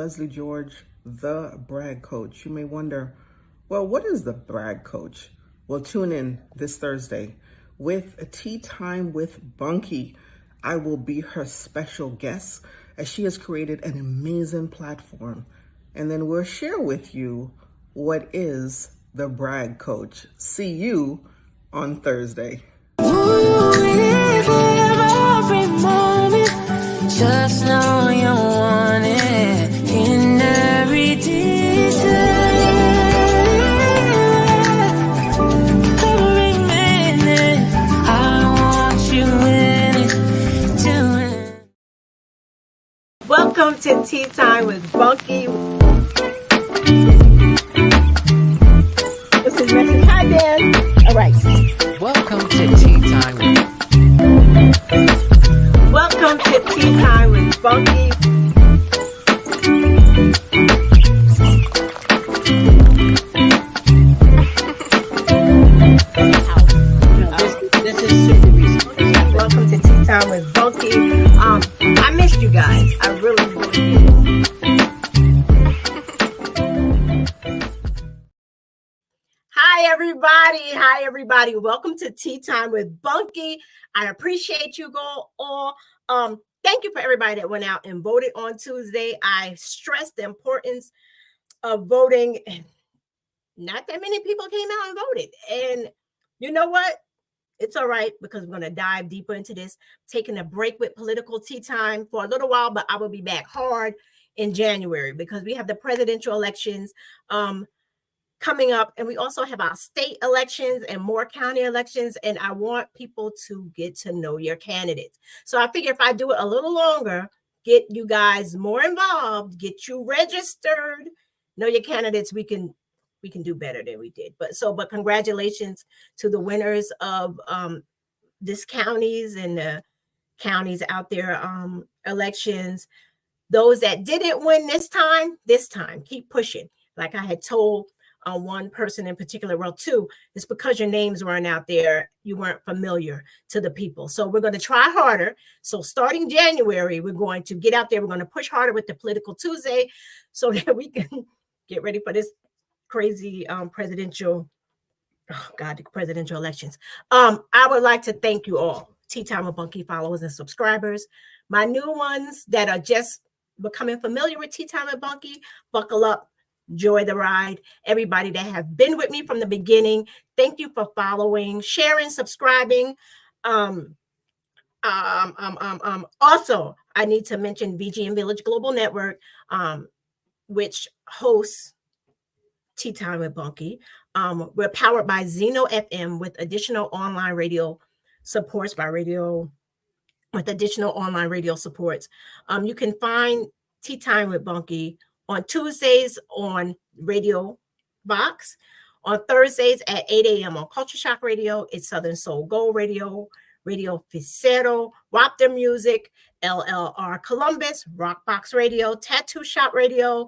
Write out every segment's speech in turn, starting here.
Lesley George, the BRAGG coach. You may wonder, well, what is the BRAGG coach? Well, tune in this Thursday with a Tea Time with Bunky. I will be her special guest as she has created an amazing platform. And then we'll share with you what is the BRAGG coach. See you on Thursday. Just know you want it in every detail. Every minute, I want you in it, doing. Welcome to Tea Time with Bunky. This is Messi. Hi, Dan. All right. Welcome to Tea Time with Welcome to Tea Time with Bunky. This is super recent. Welcome to Tea Time with Bunky. I missed you guys. I really did. Hi, everybody. Welcome to Tea Time with Bunky. I appreciate you all. Thank you for everybody that went out and voted on Tuesday. I stressed the importance of voting. Not that many people came out and voted. And you know what? It's all right, because we're going to dive deeper into this. Taking a break with political tea time for a little while, but I will be back hard in January because we have the presidential elections coming up, and we also have our state elections and more county elections, and I want people to get to know your candidates. So I figure if I do it a little longer, get you guys more involved, get you registered, know your candidates, we can do better than we did. But congratulations to the winners of this counties and the counties out there elections. Those that didn't win this time, keep pushing. Like I had told one person in particular, well, two, it's because your names weren't out there. You weren't familiar to the people. So we're going to try harder. So starting January, we're going to get out there. We're going to push harder with the Political Tuesday so that we can get ready for this crazy presidential elections. I would like to thank you all, Tea Time with Bunky followers and subscribers. My new ones that are just becoming familiar with Tea Time with Bunky, buckle up. Enjoy the ride. Everybody that have been with me from the beginning, thank you for following, sharing, subscribing. Also, I need to mention VG and Village Global Network, which hosts Tea Time with Bunky. We're powered by Zeno FM with additional online radio supports You can find Tea Time with Bunky on Tuesdays on Radio Box, on Thursdays at 8 a.m. on Culture Shock Radio. It's Southern Soul Gold Radio, Radio Ficero, Wapter Music, LLR Columbus, Rockbox Radio, Tattoo Shop Radio,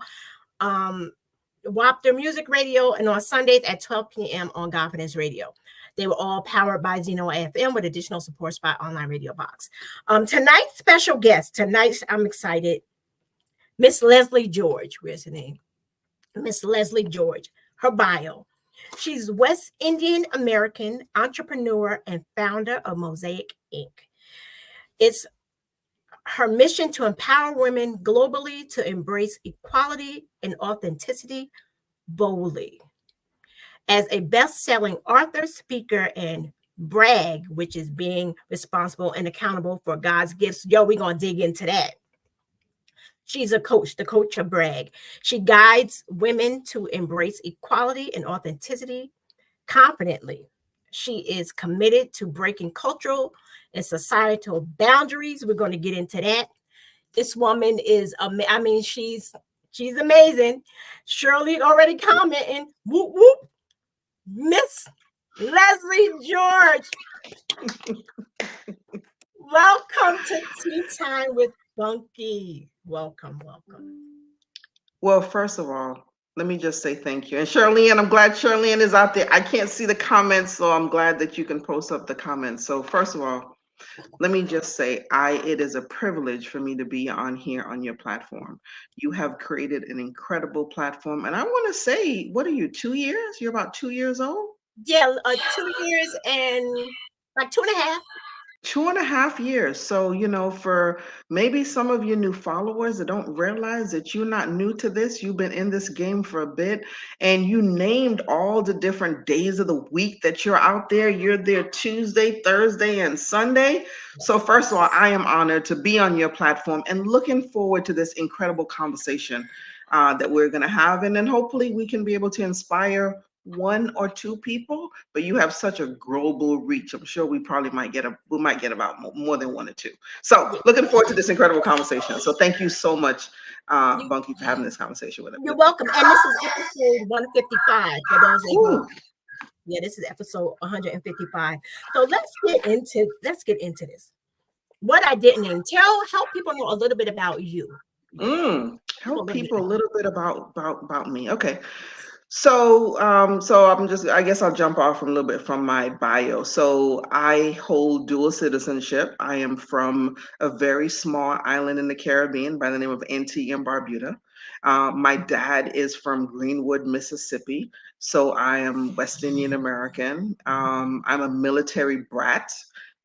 Wapter Music Radio, and on Sundays at 12 p.m. on Confidence Radio. They were all powered by Zeno FM with additional supports by Online Radio Box. Tonight's special guest, I'm excited, Miss Lesley George. Where's her name? Miss Lesley George. Her bio. She's West Indian American entrepreneur and founder of Mosaic Inc. It's her mission to empower women globally to embrace equality and authenticity boldly. As a best-selling author, speaker, and BRAGG, which is being responsible and accountable for God's gifts. We're going to dig into that. She's a coach, the coach of BRAGG. She guides women to embrace equality and authenticity confidently. She is committed to breaking cultural and societal boundaries. We're going to get into that. This woman is, she's amazing. Shirley already commenting. Whoop, whoop. Miss Lesley George. Welcome to Tea Time with Bunky. Welcome. Well, first of all, let me just say thank you. And Charlene, I'm glad Charlene is out there. I can't see the comments, so I'm glad that you can post up the comments. So first of all, Let me just say, it is a privilege for me to be on here on your platform. You have created an incredible platform. And I want to say, what are you, 2 years? You're about 2 years old? Yeah, 2 years and like 2.5. 2.5 years. So, for maybe some of your new followers that don't realize that you're not new to this, you've been in this game for a bit, and you named all the different days of the week that you're out there. You're there Tuesday, Thursday, and Sunday. So, first of all, I am honored to be on your platform and looking forward to this incredible conversation that we're going to have. And then hopefully we can be able to inspire one or two people, but you have such a global reach. I'm sure we might get about more than one or two. So Yeah. looking forward to this incredible conversation. So thank you so much, You, Bunky, for having this conversation you're with me. welcome. And this is episode 155 for those that Ooh, don't. Yeah, this is episode 155. So let's get into this. What I didn't name. Help people know a little bit about you. People a help little bit people a about little bit about me. Okay. So I guess I'll jump off a little bit from my bio. So I hold dual citizenship. I am from a very small island in the Caribbean by the name of Antigua and Barbuda. My dad is from Greenwood, Mississippi. So I am West Indian American. I'm a military brat.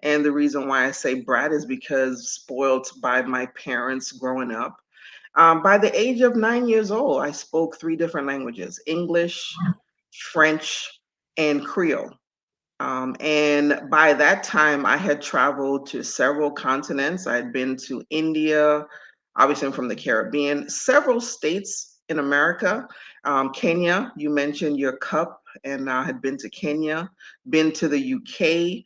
And the reason why I say brat is because spoiled by my parents growing up. By the age of 9 years old, I spoke three different languages: English, French, and Creole. And by that time, I had traveled to several continents. I had been to India, obviously I'm from the Caribbean, several states in America. Kenya, you mentioned your cup, and I had been to Kenya, been to the UK,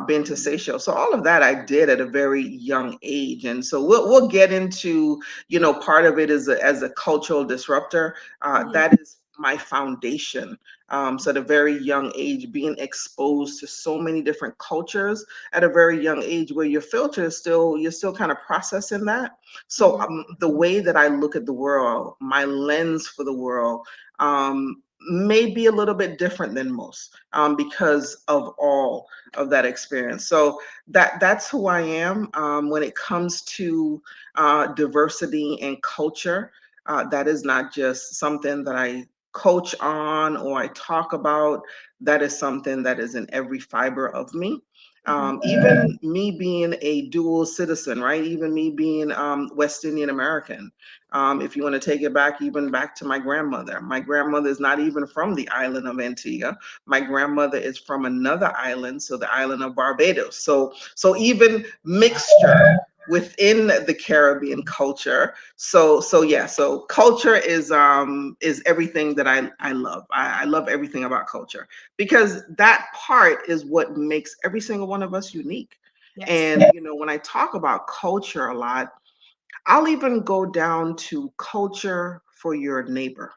been to Seychelles. So all of that I did at a very young age. And so we'll get into, part of it is as a cultural disruptor. Mhm, That is my foundation. So at a very young age, being exposed to so many different cultures at a very young age, where your filter is you're still kind of processing that. So mhm, the way that I look at the world, my lens for the world, may be a little bit different than most, because of all of that experience. So that's who I am. When it comes to diversity and culture, that is not just something that I coach on or I talk about. That is something that is in every fiber of me. mhm, Even me being a dual citizen, right? Even me being West Indian American. If you want to take it back, even back to my grandmother. My grandmother is not even from the island of Antigua. My grandmother is from another island, so the island of Barbados. So even mixture within the Caribbean culture. So yeah, so culture is everything that I love. I love everything about culture, because that part is what makes every single one of us unique. yes. And when I talk about culture a lot, I'll even go down to culture for your neighbor.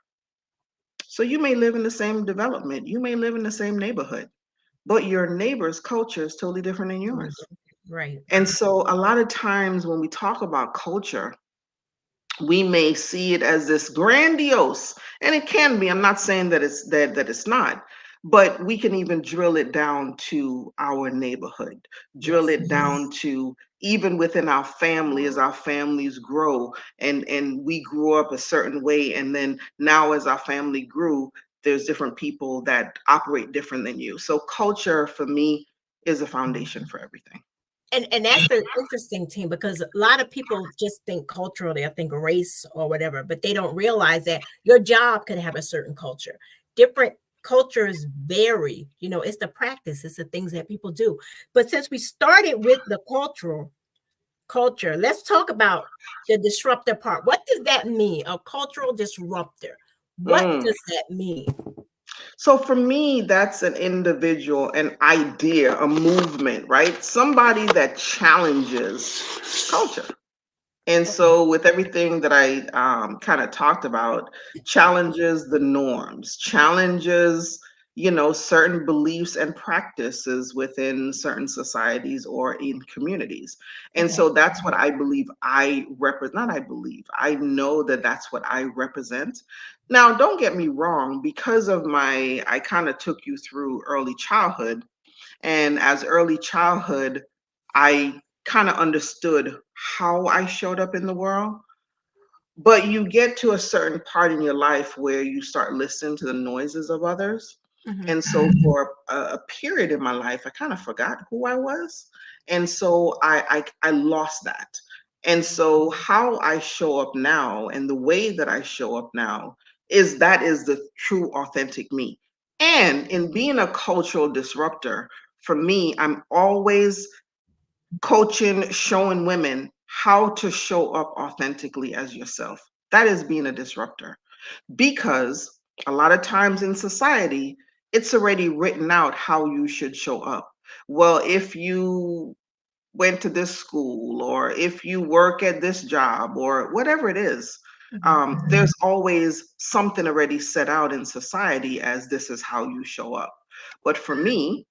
So you may live in the same development, you may live in the same neighborhood, but your neighbor's culture is totally different than Totally yours. different. Right. And so a lot of times when we talk about culture, we may see it as this grandiose, and it can be. I'm not saying that it's not, but we can even drill it down to our neighborhood, drill Yes. it down to even within our family, as our families grow, and we grew up a certain way, and then now as our family grew, there's different people that operate different than you. So culture for me is a foundation for everything. And that's the interesting thing, because a lot of people just think culturally, I think race or whatever, but they don't realize that your job could have a certain culture. Different cultures vary. It's the practice, it's the things that people do. But since we started with the culture, let's talk about the disruptor part. What does that mean? A cultural disruptor. What Mm. does that mean? So for me, that's an individual, an idea, a movement, right? Somebody that challenges culture. And Okay. so, with everything that I kind of talked about, challenges the norms, challenges, certain beliefs and practices within certain societies or in communities. And Okay. so, that's what I believe I represent. Not I believe, I know that that's what I represent. Now, don't get me wrong, because of I kind of took you through early childhood. And as early childhood, I kind of understood how I showed up in the world. But you get to a certain part in your life where you start listening to the noises of others. Mhm. And so for a period in my life, I kind of forgot who I was. And so I lost that. And so how I show up now and the way that I show up now is that is the true authentic me. And in being a cultural disruptor, for me, I'm always coaching, showing women how to show up authentically as yourself. That is being a disruptor because a lot of times in society, it's already written out how you should show up. Well, if you went to this school or if you work at this job or whatever it is, Mhm. there's always something already set out in society as this is how you show up. But for me,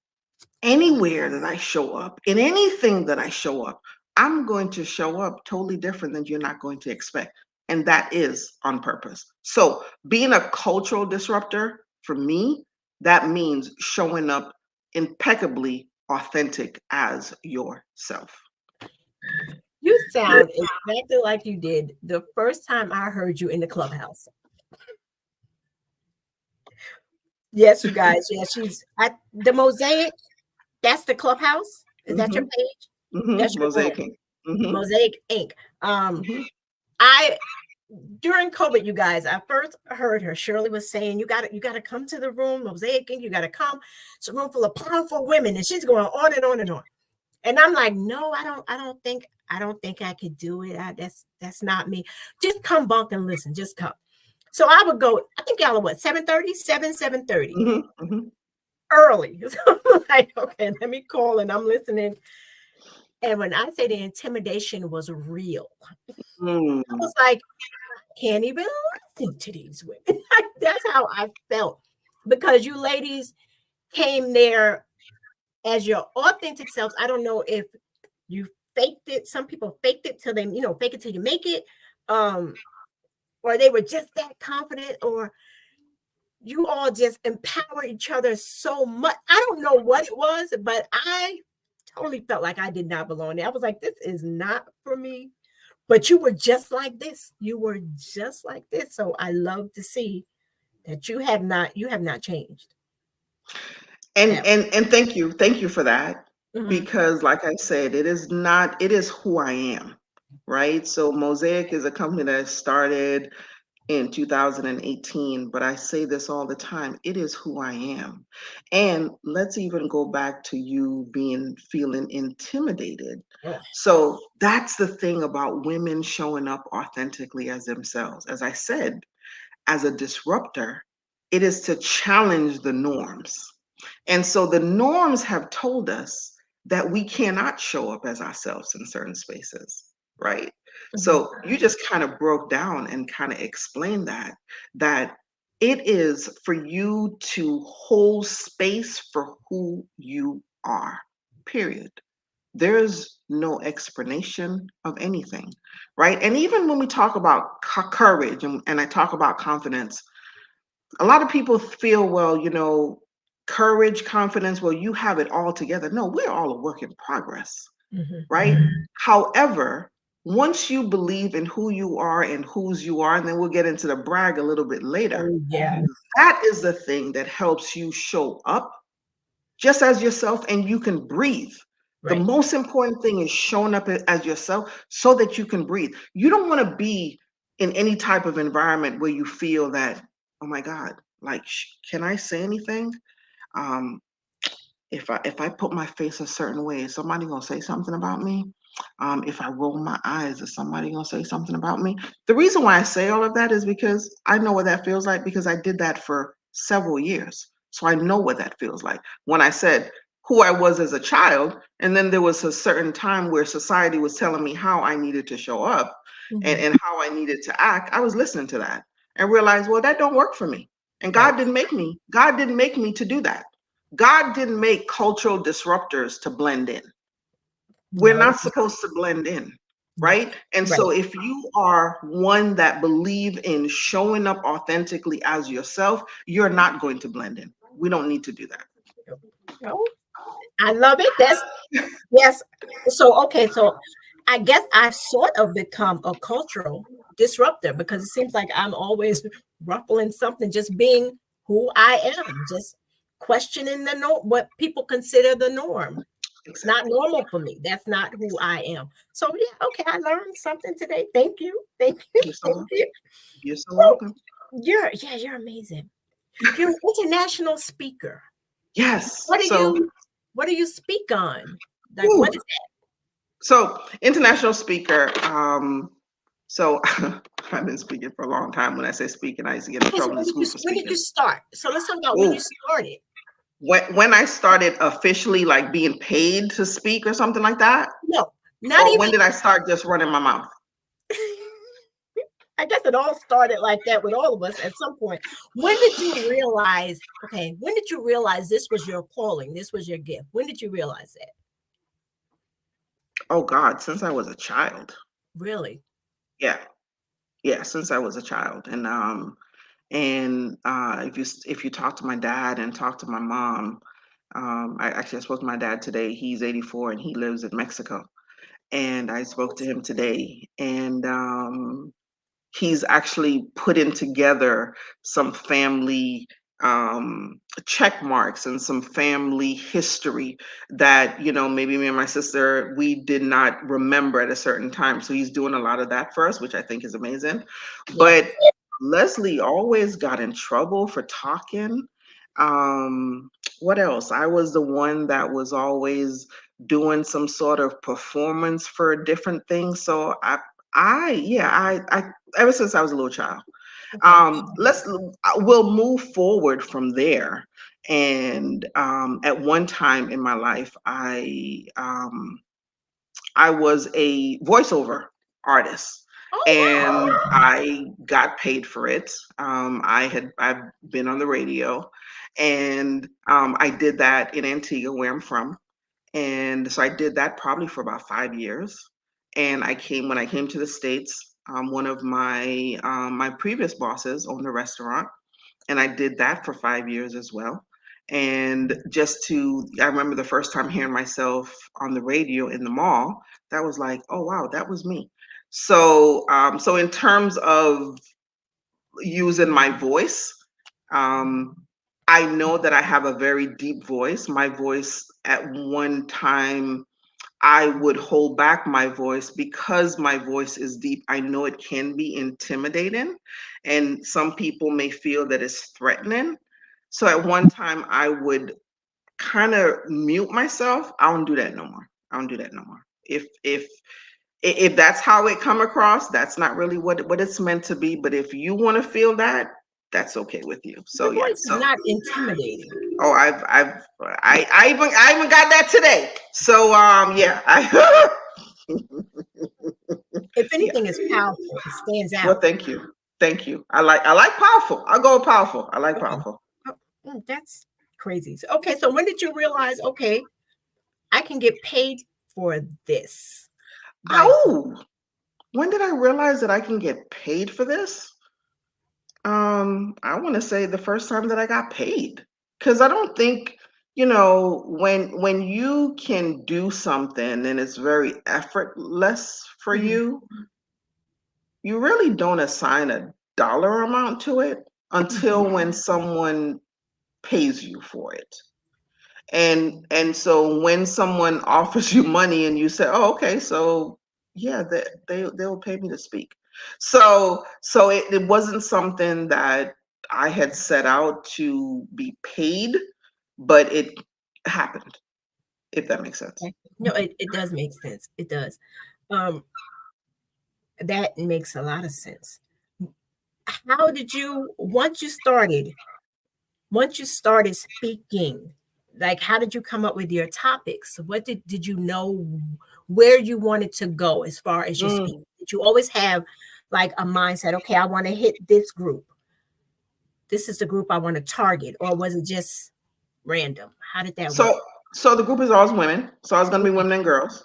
anywhere that I show up, in anything that I show up, I'm going to show up totally different than you're not going to expect. And that is on purpose. So, being a cultural disruptor for me, that means showing up impeccably authentic as yourself. You sound exactly like you did the first time I heard you in the clubhouse. Yes, you guys. Yeah, she's at the Mosaic. That's the clubhouse. Is that your Hmm. page? That's your room. Mosaic King. Hmm. Mosaic Inc. Um, Hmm. I during COVID, you guys, I first heard her. Shirley was saying, you gotta come to the room, Mosaic Inc. You gotta come. It's a room full of powerful women, and she's going on and on and on. And I'm like, no, I don't think I could do it. That's not me. Just come bunk and listen. Just come. So I would go, I think y'all are what, 7:30, 7:30 Hmm. Hmm. early. So I'm like, okay, let me call and I'm listening. And when I say the intimidation was real, I Mm. was like, can't even listen to these women. That's how I felt. Because you ladies came there as your authentic selves. I don't know if you faked it. Some people faked it till they, fake it till you make it. Um, or they were just that confident, or you all just empower each other so much. I don't know what it was, but I totally felt like I did not belong there. I was like, this is not for me. But you were just like this. You were just like this. So I love to see that you have not changed. And thank you for that, Mm-hmm. because like I said, it is who I am, right? So Mosaic is a company that I started in 2018, but I say this all the time, it is who I am. And let's even go back to you being feeling intimidated. Oh, So that's the thing about women showing up authentically as themselves. As I said, as a disruptor, it is to challenge the norms. And so the norms have told us that we cannot show up as ourselves in certain spaces, right? mm-hmm. So you just kind of broke down and kind of explained that it is for you to hold space for who you are, period. There's no explanation of anything, right? And even when we talk about courage and I talk about confidence, a lot of people feel, well, courage, confidence, well, you have it all together. No, we're all a work in progress, Mm-hmm. right? However, once you believe in who you are and whose you are, and then we'll get into the brag a little bit later, Oh, yeah. that is the thing that helps you show up just as yourself and you can breathe. The Right. most important thing is showing up as yourself so that you can breathe. You don't want to be in any type of environment where you feel that, oh my God, like, can I say anything? Um, if I put my face a certain way, is somebody gonna say something about me? If I roll my eyes, is somebody gonna say something about me? The reason why I say all of that is because I know what that feels like because I did that for several years. So I know what that feels like. When I said who I was as a child, and then there was a certain time where society was telling me how I needed to show up Mm-hmm. and how I needed to act, I was listening to that and realized, well, that don't work for me. And Right. God didn't make me to do that. God didn't make cultural disruptors to blend in. We're No, not supposed to blend in, no. right? And Right. so if you are one that believe in showing up authentically as yourself, you're not going to blend in. We don't need to do that. No. I love it. That's yes. So okay, so I guess I've sort of become a cultural disruptor because it seems like I'm always ruffling something, just being who I am, just questioning the norm, what people consider the norm. It's not Exactly. normal for me. That's not who I am. So yeah, okay, I learned something today. Thank you. Thank you. You're so Thank welcome. you. You're so Oh, welcome. you're amazing. You're an international speaker. Yes. What do So, you speak on? Like what whew. is So international speaker. So I've been speaking for a long time. When I say speaking, I used to get in okay, so trouble in school for when did you speaking. start? So let's talk about when you Ooh. started. When I started officially like being paid to speak or something like that, No, not or even when did I start just running my mouth? I guess it all started like that with all of us at some point. When did you realize, okay, when did you realize this was your calling? This was your gift? When did you realize that? Oh God, since I was a child. Really? Yeah, yeah, since I was a child, if you talk to my dad and talk to my mom, I spoke to my dad today. He's 84 and he lives in Mexico, and I spoke to him today, and he's actually putting together some family check marks and some family history that maybe me and my sister we did not remember at a certain time. So he's doing a lot of that for us, which I think is amazing. Yeah. But Lesley always got in trouble for talking. What else? I was the one that was always doing some sort of performance for different things. So I ever since I was a little child. Okay. We'll move forward from there. And at one time in my life, I was a voiceover artist, Oh and wow. I got paid for it. I've been on the radio, and I did that in Antigua, where I'm from, and so I did that probably for about 5 years. And when I came to the States, one of my previous bosses owned a restaurant, and I did that for 5 years as well. And I remember the first time hearing myself on the radio in the mall, that was like, oh wow, that was me. So in terms of using my voice, um, I know that I have a very deep voice. My voice at one time, I would hold back my voice because my voice is deep. I know it can be intimidating, and some people may feel that it's threatening. So at one time, I would kind of mute myself. I don't do that no more. I don't do that no more. If that's how it come across, that's not really what it's meant to be. But if you want to feel that, that's okay with you. So Your yeah. voice is not intimidating. Oh, I even got that today. So yeah, I If yeah. anything is powerful, it stands Well, out. thank you. I like powerful. I'll go with powerful. I like Okay. powerful. Oh, that's crazy. So, okay, so when did you realize, okay, I can get paid for this? Like, Oh, when did I realize that I can get paid for this? I want to say the first time that I got paid, because I don't think, when you can do something and it's very effortless for mhm, you, you really don't assign a dollar amount to it until mhm. when someone pays you for it. And so when someone offers you money and you say, oh, okay, so yeah, they'll pay me to speak. So it wasn't something that I had set out to be paid, but it happened, if that makes sense. Okay. No, it does make sense. It does. Um, that makes a lot of sense. How did you once you started speaking, like how did you come up with your topics? What did you know where you wanted to go as far as your speaking? Mm. Did you always have like a mindset, okay, I want to hit this group. This is the group I want to target, or was it just random? How did that work? So the group is always women. So it's going to be women and girls.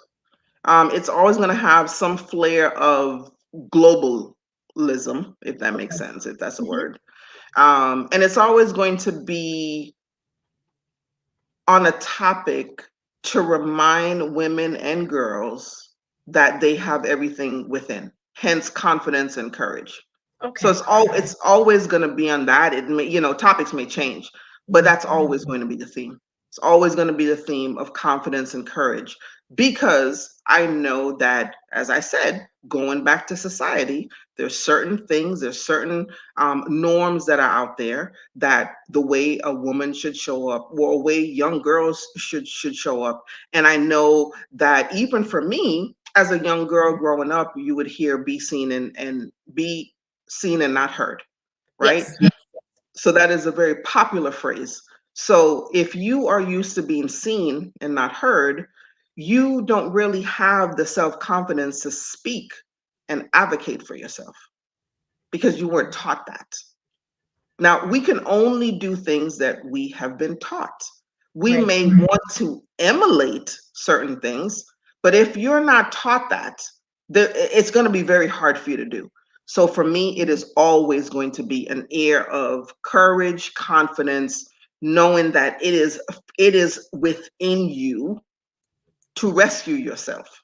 It's always going to have some flair of globalism, if that makes Okay. sense, if that's a Mhm. word. And it's always going to be on a topic to remind women and girls that they have everything within, hence confidence and courage. So Okay. it's always going to be on that. It may, topics may change, but that's always going to be the theme. It's always going to be the theme of confidence and courage, because I know that, as I said, going back to society, there's certain things, there's certain norms that are out there, that the way a woman should show up, or a way young girls should show up. And I know that even for me, as a young girl growing up, you would hear "be seen and be seen and not heard," right? Yes. So that is a very popular phrase. So if you are used to being seen and not heard, you don't really have the self-confidence to speak and advocate for yourself, because you weren't taught that. Now, we can only do things that we have been taught. We Right. may want to emulate certain things, but if you're not taught that, it's going to be very hard for you to do. So for me, it is always going to be an air of courage, confidence, knowing that it is within you to rescue yourself.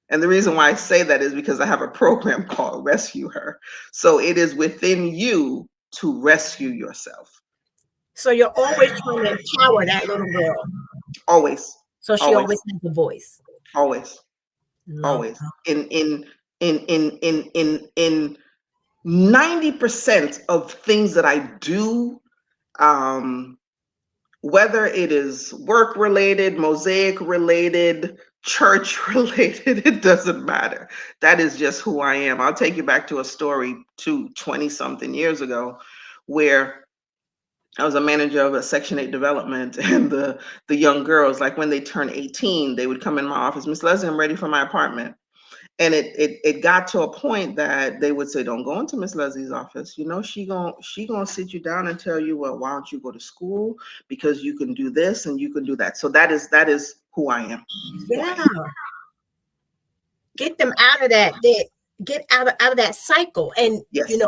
And the reason why I say that is because I have a program called Rescue Her. So it is within you to rescue yourself. So you're always trying to empower that little girl. Always, So she always, always has a voice. always, Love always. In 90% of things that I do, whether it is work related, mosaic related, church related, it doesn't matter. That is just who I am. I'll take you back to a story 20 something years ago, where I was a manager of a Section 8 development, and the young girls, like when they turn 18, they would come in my office, "Miss Lesley, I'm ready for my apartment." And it got to a point that they would say, "Don't go into Miss Leslie's office. She gonna sit you down and tell you, well, why don't you go to school? Because you can do this and you can do that." So that is who I am. Yeah. Get them out of that. Get out of that cycle. And Yes. yes.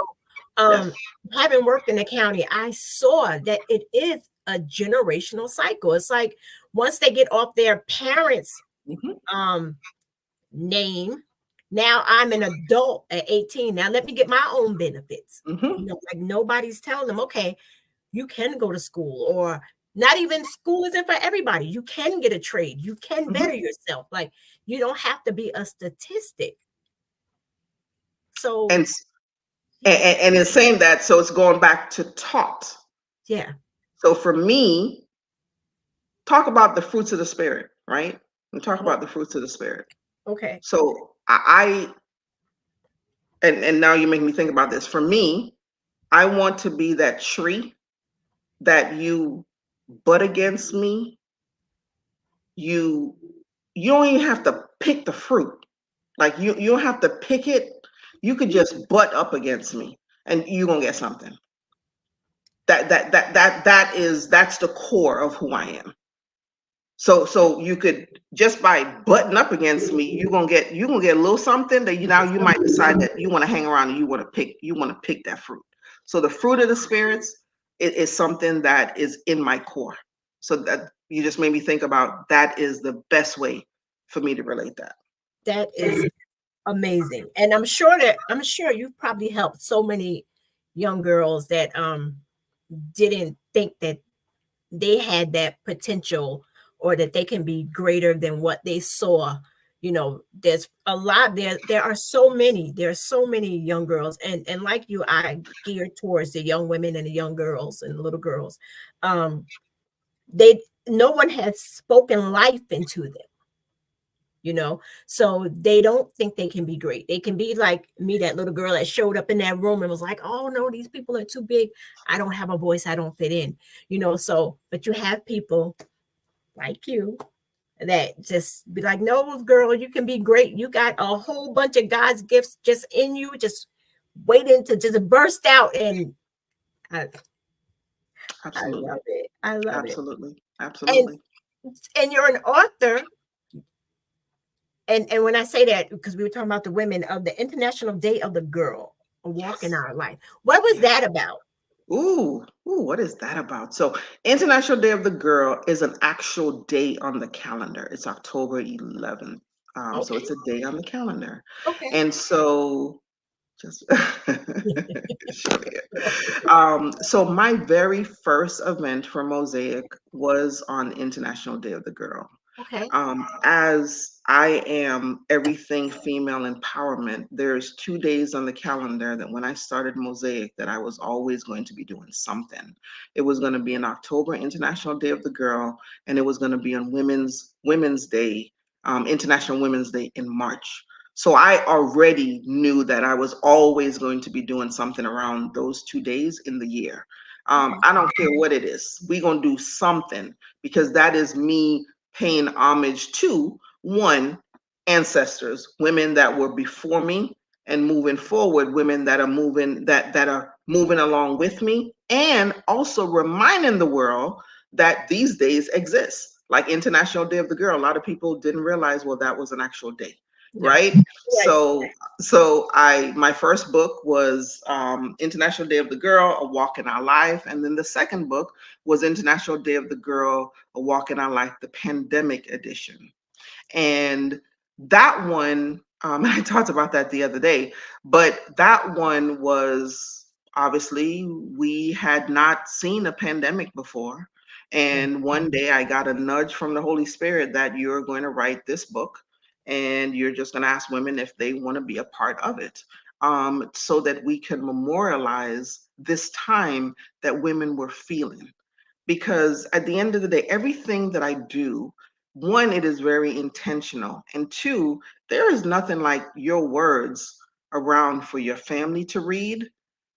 Having worked in the county, I saw that it is a generational cycle. It's like once they get off their parents' name, now I'm an adult at 18. Now let me get my own benefits. Like nobody's telling them, okay, you can go to school, or not even school isn't for everybody. You can get a trade. You can better yourself. Like you don't have to be a statistic. So and in saying that, so it's going back to taught. Yeah. So for me, talk about the fruits of the spirit, right? And talk about the fruits of the spirit. Okay. So and now you make me think about this. For me, I want to be that tree that you butt against me. You don't even have to pick the fruit. Like you don't have to pick it. You could just butt up against me and you're gonna get something. That's the core of who I am. So you could, just by butting up against me, you're gonna get a little something that you might decide that you want to hang around and you want to pick that fruit. So the fruit of the spirits is something that is in my core. So that you just made me think about, that is the best way for me to relate that. That is amazing. And I'm sure you've probably helped so many young girls that didn't think that they had that potential, or that they can be greater than what they saw. There's a lot there are so many young girls, and like you, I gear towards the young women and the young girls and little girls. No one has spoken life into them, so they don't think they can be great. They can be like me, that little girl that showed up in that room and was like, "Oh no, these people are too big. I don't have a voice. I don't fit in." So, but you have people like you that just be like, "No, girl, you can be great. You got a whole bunch of God's gifts just in you, just waiting to just burst out." And Absolutely. I love it. I love Absolutely. it. Absolutely. And you're an author. And when I say that, because we were talking about the women, of the International Day of the Girl, a walk in our life. What was that about? What is that about? So, International Day of the Girl is an actual day on the calendar. It's October 11th. So Okay. it's a day on the calendar. Okay. And so just show you. So my very first event for Mosaic was on International Day of the Girl. Okay. As I am everything female empowerment, there's 2 days on the calendar that when I started Mosaic that I was always going to be doing something. It was going to be in October, International Day of the Girl, and it was going to be on Women's Day, International Women's Day in March. So I already knew that I was always going to be doing something around those 2 days in the year. Okay. I don't care what it is. We're going to do something because that is me paying homage to one, ancestors, women that were before me, and moving forward, women that are moving along with me, and also reminding the world that these days exist. Like International Day of the Girl, a lot of people didn't realize, well, that was an actual day, Yeah. right? Right. So my first book was International Day of the Girl, A Walk in Our Life, and then the second book was International Day of the Girl, A Walk in Our Life, the pandemic edition. And that one, I talked about that the other day, but that one was obviously we had not seen a pandemic before. And one day I got a nudge from the Holy Spirit that you're going to write this book and you're just going to ask women if they want to be a part of it, so that we can memorialize this time that women were feeling. Because at the end of the day, everything that I do, one, it is very intentional. And two, there is nothing like your words around for your family to read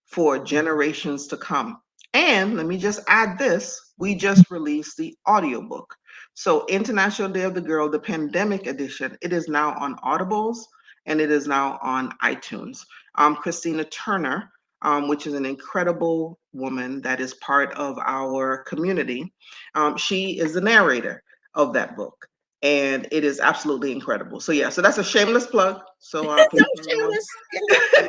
for generations to come. And let me just add this, we just released the audiobook. So International Day of the Girl, the pandemic edition, it is now on Audibles and it is now on iTunes. Christina Turner, which is an incredible woman that is part of our community, she is the narrator of that book. And it is absolutely incredible. So yeah, so that's a shameless plug. So No people can go on. shameless. You know. And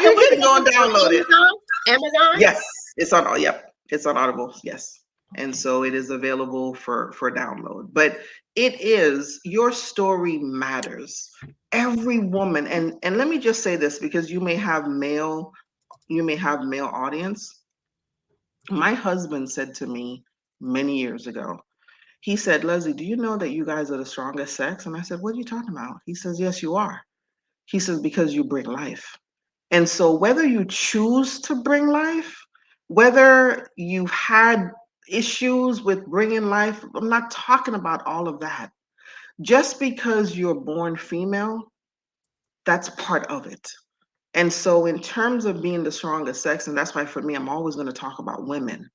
You where can did go you and get it on download it. Amazon? Amazon? Yes, it's on. Oh, yep, it's on Audible. Yes, and so it is available for download. But it is your story matters. Every woman, and let me just say this because you may have male audience. My husband said to me many years ago. He said, "Lesley, do you know that you guys are the strongest sex?" And I said, "What are you talking about?" He says, "Yes, you are." He says, "Because you bring life." And so, whether you choose to bring life, whether you've had issues with bringing life, I'm not talking about all of that. Just because you're born female, that's part of it. And so, in terms of being the strongest sex, and that's why for me, I'm always going to talk about women.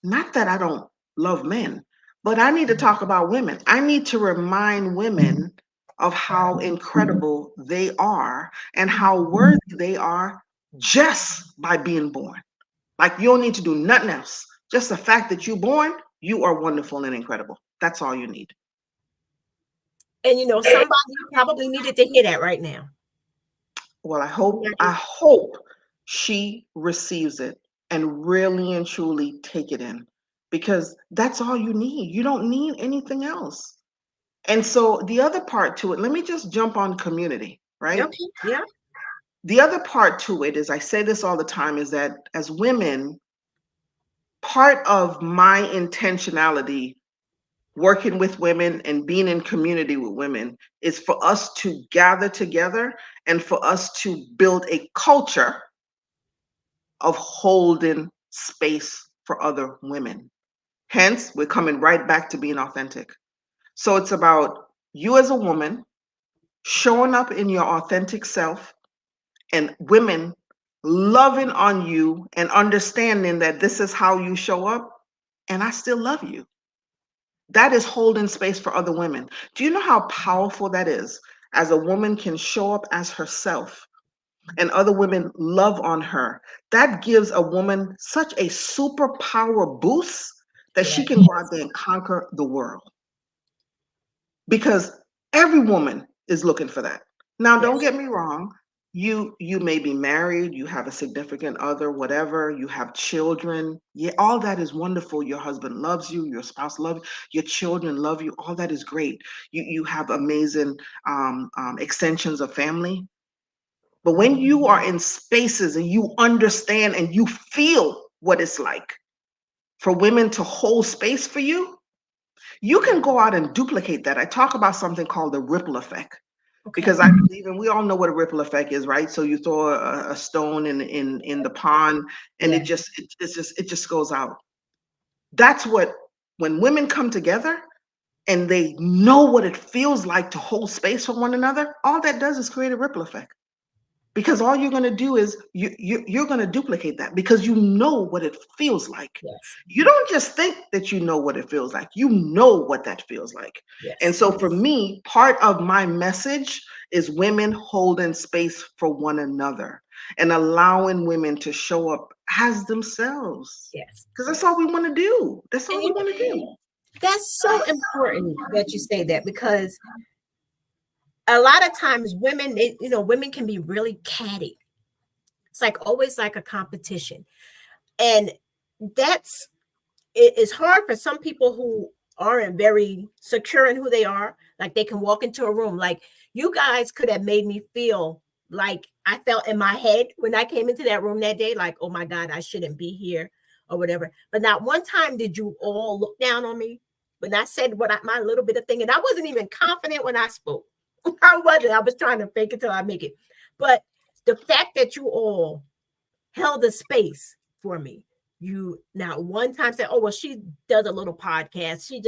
Not that I don't love men, but I need to talk about women. I need to remind women of how incredible they are and how worthy they are just by being born. Like you don't need to do nothing else. Just the fact that you're born, you are wonderful and incredible. That's all you need. And you know, somebody probably needed to hear that right now. Well, I Somebody. hope she receives it and really and truly take it in because that's all you need. You don't need anything else. And so the other part to it, let me just jump on community, right? Okay. Yeah. The other part to it is I say this all the time is that as women, part of my intentionality working with women and being in community with women is for us to gather together and for us to build a culture of holding space for other women. Hence, we're coming right back to being authentic. So it's about you as a woman showing up in your authentic self and women loving on you and understanding that this is how you show up and I still love you. That is holding space for other women. Do you know how powerful that is? As a woman can show up as herself and other women love on her, that gives a woman such a superpower boost that she can go out there and conquer the world because every woman is looking for that. Now, don't Yes. get me wrong. you may be married, you have a significant other, whatever, you have children. Yeah, all that is wonderful. Your husband loves you, your spouse loves you, your children love you. All that is great. You have amazing extensions of family. But when you are in spaces and you understand and you feel what it's like for women to hold space for you, you can go out and duplicate that. I talk about something called the ripple effect. Okay. Because I believe, and we all know what a ripple effect is, right? So you throw a stone in the pond, and Yeah. it just goes out. That's what, when women come together and they know what it feels like to hold space for one another, all that does is create a ripple effect. Because all you're going to do is you're going to duplicate that, because you know what it feels like. Yes. You don't just think that you know what it feels like. You know what that feels like. Yes. And so for me, part of my message is women holding space for one another and allowing women to show up as themselves. Yes. Because that's all we want to do. That's all And we want to do. that's so important that you say that, because a lot of times women, women can be really catty. It's like always like a competition. And it's hard for some people who aren't very secure in who they are. Like they can walk into a room. Like you guys could have made me feel like I felt in my head when I came into that room that day, like, oh my God, I shouldn't be here or whatever. But not one time did you all look down on me when I said my little bit of thing. And I wasn't even confident when I spoke. I wasn't. I was trying to fake it till I make it. But the fact that you all held a space for me, you not one time said, oh, well, she does a little podcast. She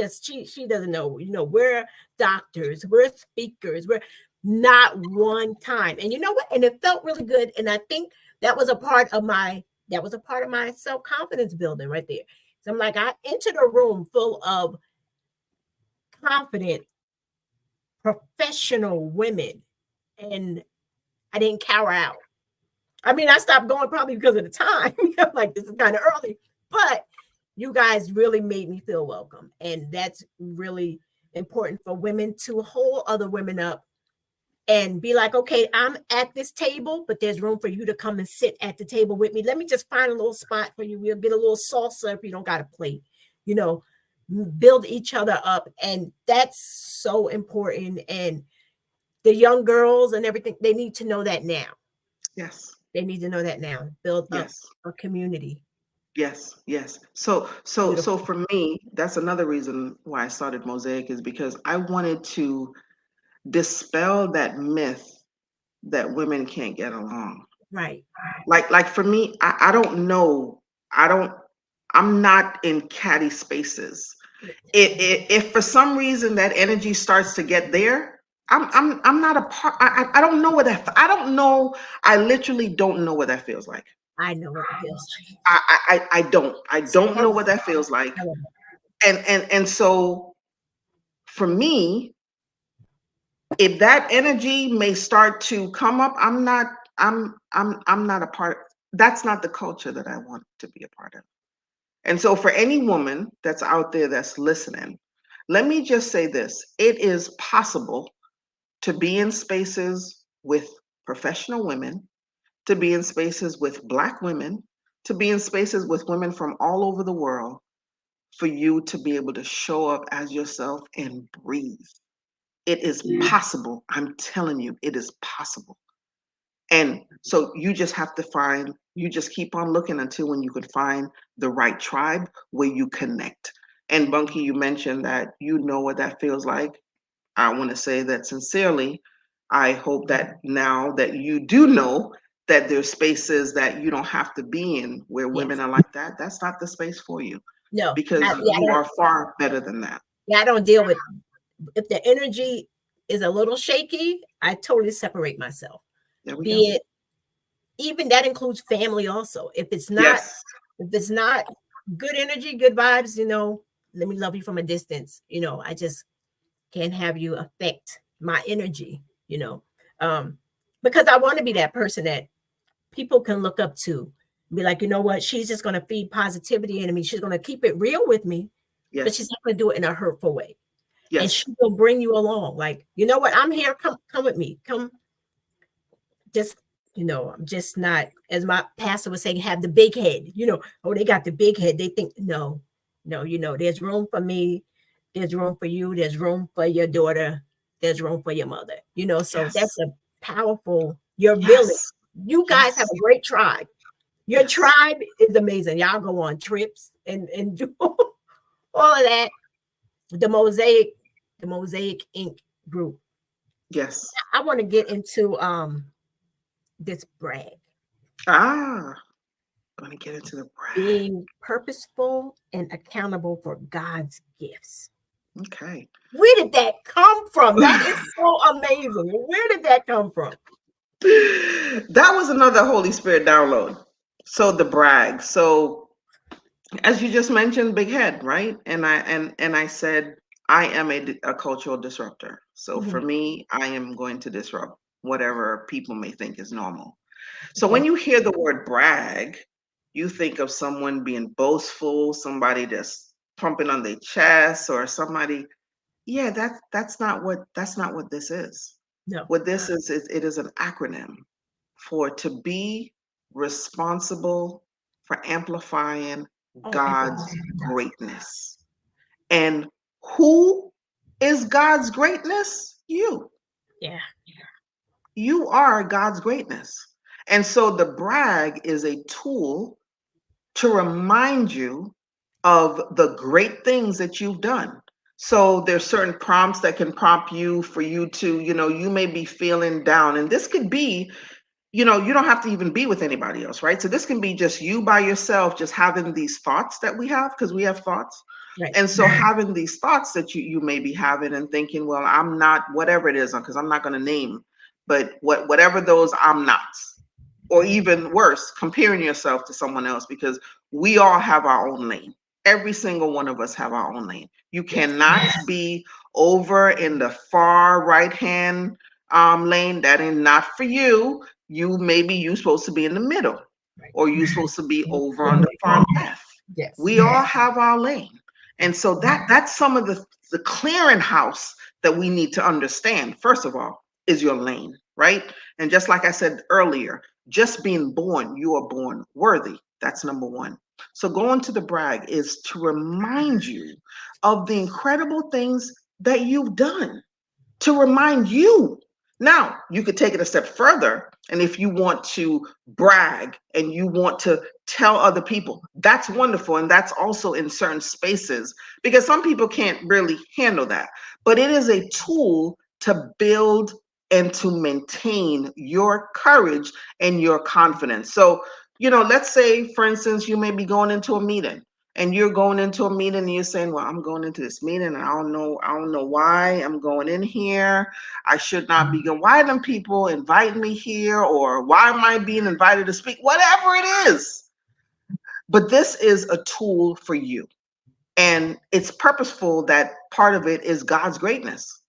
doesn't know, we're doctors, we're speakers, we're not one time. And you know what? And it felt really good. And I think that was a part of my self-confidence building right there. So I'm like, I entered a room full of confident, professional women, and I didn't cower out. I mean, I stopped going probably because of the time. I'm like, this is kind of early, but you guys really made me feel welcome. And that's really important for women to hold other women up and be like, okay, I'm at this table, but there's room for you to come and sit at the table with me. Let me just find a little spot for you. We'll get a little salsa if you don't got a plate, build each other up. And that's so important. And the young girls and everything, they need to know that now. Yes. They need to know that now. Build up Yes. a community. Yes, yes. So for me, that's another reason why I started Mosaic, is because I wanted to dispel that myth that women can't get along. Right. Like for me, I don't know. I'm not in catty spaces. If for some reason that energy starts to get there, I'm not a part. I don't know what that. I don't know. I literally don't know what that feels like. I know what it feels like. I don't know what that feels like. And so for me, if that energy may start to come up, I'm not a part. That's not the culture that I want to be a part of. And so for any woman that's out there that's listening, let me just say this. It is possible to be in spaces with professional women, to be in spaces with Black women, to be in spaces with women from all over the world, for you to be able to show up as yourself and breathe. It is possible. I'm telling you, it is possible. And so you just keep on looking until when you can find the right tribe where you connect. And Bunky, you mentioned that you know what that feels like. I want to say that sincerely. I hope that now that you do know that there's spaces that you don't have to be in where women are like that, that's not the space for you. No, Because you are far better than that. Yeah, I don't deal with, if the energy is a little shaky, I totally separate myself. Be it, even that includes family also. If it's not good energy, good vibes, let me love you from a distance. I just can't have you affect my energy, because I want to be that person that people can look up to, be like, you know what, she's just going to feed positivity into me. She's going to keep it real with me, but she's not going to do it in a hurtful way. And she will bring you along. Like, you know what, I'm here. Come with me. Come, just I'm just not, as my pastor was saying, have the big head. Oh, they got the big head. They think, no, no, there's room for me. There's room for you. There's room for your daughter. There's room for your mother. So Yes. that's a powerful, your village. Yes. You guys have Yes. a great tribe. Your Yes. tribe is amazing. Y'all go on trips and do all of that. The Mosaic Inc. group. Yes. I want to get into this brag. Ah, going to get into the brag. Being purposeful and accountable for God's gifts. Okay. Where did that come from? That is so amazing. Where did that come from? That was another Holy Spirit download. So the brag. So as you just mentioned, big head, right? And I said I am a cultural disruptor. So for Mhm. me, I am going to disrupt whatever people may think is normal. So Okay. when you hear the word brag, you think of someone being boastful, somebody that's pumping on their chest, or somebody. Yeah, that's not what this is. No. What this is it is an acronym for to be responsible for amplifying Oh, God's amplify. greatness. And who is God's greatness? You. Yeah. You are God's greatness. And so the brag is a tool to remind you of the great things that you've done. So there's certain prompts that can prompt you for you to, you may be feeling down. And this could be, you don't have to even be with anybody else, right? So this can be just you by yourself, just having these thoughts that we have, because we have thoughts. Right. And so having these thoughts that you may be having and thinking, well, I'm not, whatever it is, because I'm not going to name, but whatever those I'm nots, or even worse, comparing yourself to someone else, because we all have our own lane. Every single one of us have our own lane. You Yes. cannot be over in the far right hand lane. That is not for you. You supposed to be in the middle, Right. or you supposed to be over on the far left. Yes. We all have our lane. And so that's some of the clearinghouse that we need to understand. First of all, is your lane, right? And just like I said earlier, just being born, you are born worthy. That's number one. So going to the brag is to remind you of the incredible things that you've done, to remind you. Now, you could take it a step further. And if you want to brag and you want to tell other people, that's wonderful. And that's also in certain spaces, because some people can't really handle that. But it is a tool to build and to maintain your courage and your confidence. So, let's say, for instance, you may be going into a meeting, and you're going into a meeting and you're saying, well, I'm going into this meeting and I don't know why I'm going in here. I should not be going. Why are them people inviting me here? Or why am I being invited to speak? Whatever it is. But this is a tool for you. And it's purposeful that part of it is God's greatness,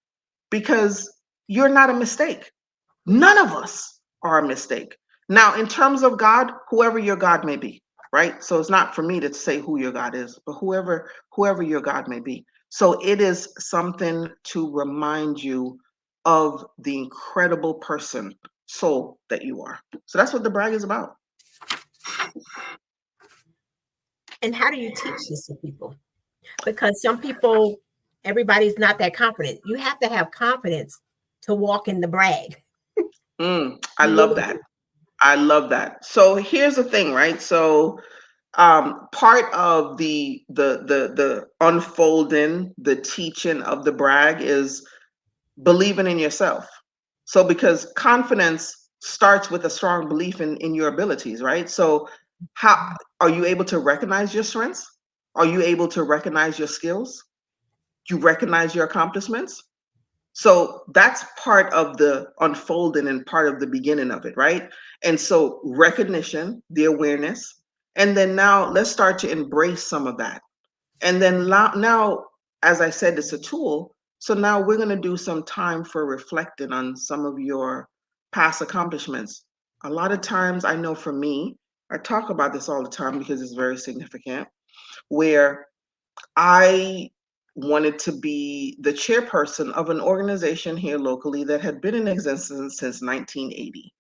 because you're not a mistake. None of us are a mistake. Now, in terms of God, whoever your God may be, right? So it's not for me to say who your God is, but whoever your God may be. So it is something to remind you of the incredible person, soul that you are. So that's what the brag is about. And how do you teach this to people? Because some people, everybody's not that confident. You have to have confidence to walk in the brag. I You love really that. do. I love that. So here's the thing, right? So part of the unfolding, the teaching of the brag is believing in yourself. So because confidence starts with a strong belief in your abilities, right? So how are you able to recognize your strengths? Are you able to recognize your skills? You recognize your accomplishments? So that's part of the unfolding and part of the beginning of it, right? And so recognition, the awareness, and then now let's start to embrace some of that. And then now, as I said, it's a tool. So now we're going to do some time for reflecting on some of your past accomplishments. A lot of times, I know for me, I talk about this all the time because it's very significant, where I wanted to be the chairperson of an organization here locally that had been in existence since 1980.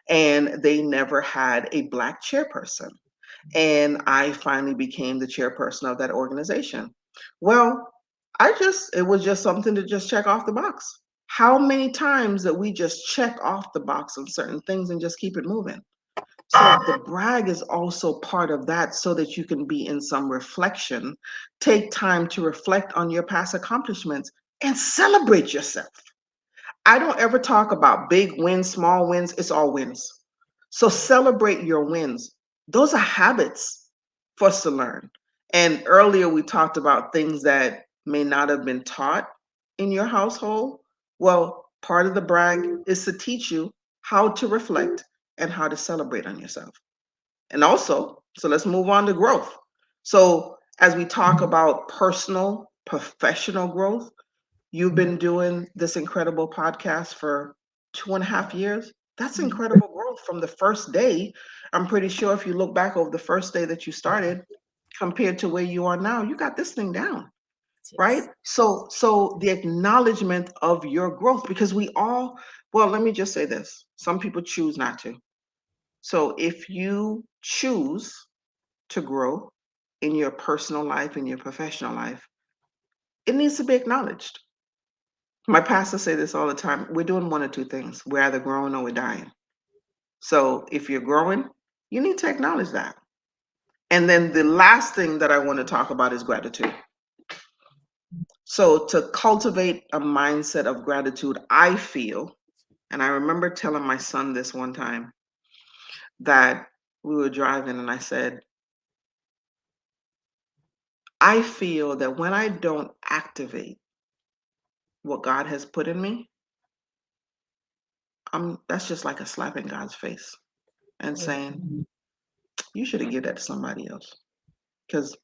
and they never had a Black chairperson. And I finally became the chairperson of that organization. Well, it was just something to just check off the box. How many times that we just check off the box on certain things and just keep it moving? So the brag is also part of that so that you can be in some reflection. Take time to reflect on your past accomplishments and celebrate yourself. I don't ever talk about big wins, small wins. It's all wins. So celebrate your wins. Those are habits for us to learn. And earlier we talked about things that may not have been taught in your household. Well, part of the brag is to teach you how to reflect and how to celebrate on yourself. And also, so let's move on to growth. So as we talk about personal, professional growth, you've been doing this incredible podcast for 2.5 years. That's incredible growth from the first day. I'm pretty sure if you look back over the first day that you started compared to where you are now, you got this thing down, right? So the acknowledgement of your growth, because well, let me just say this. Some people choose not to. So if you choose to grow in your personal life, in your professional life, it needs to be acknowledged. My pastor say this all the time. We're doing one or two things. We're either growing or we're dying. So if you're growing, you need to acknowledge that. And then the last thing that I want to talk about is gratitude. So to cultivate a mindset of gratitude, I feel, and I remember telling my son this one time, that we were driving and I said, I feel that when I don't activate what God has put in me, that's just like a slap in God's face and saying, you should have given that to somebody else. Because